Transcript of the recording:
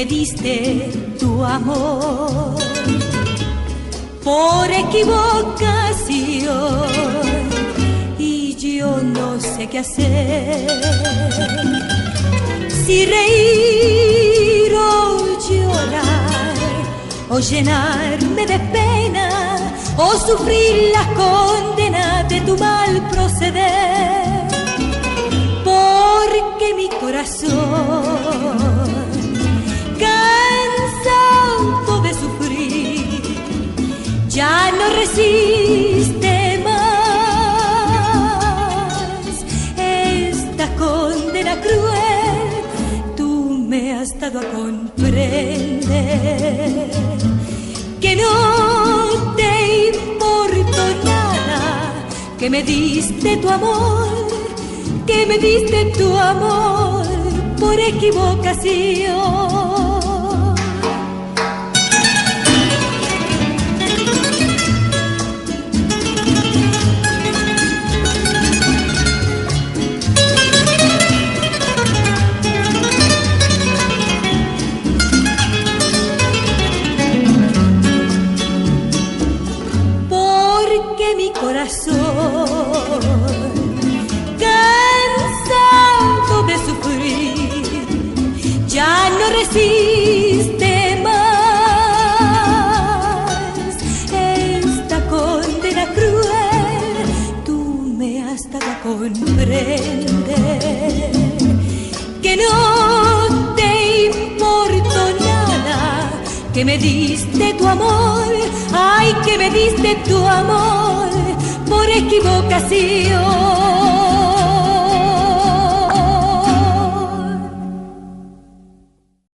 diste tu amor por equivocación y yo no sé qué hacer, si reír o llorar o llenarme de pena o sufrir la condena de tu mal proceder, porque mi corazón, cansado de sufrir, ya no resiste más esta condena cruel. Tú me has dado a comprender que no te importó nada, que me diste tu amor, que me diste tu amor por equivocación. Porque mi corazón, cansado de sufrir, ya no resiste más esta condena cruel. Tú me has dado a comprender que no te importó nada, que me diste tu amor, ay, que me diste tu amor por equivocación.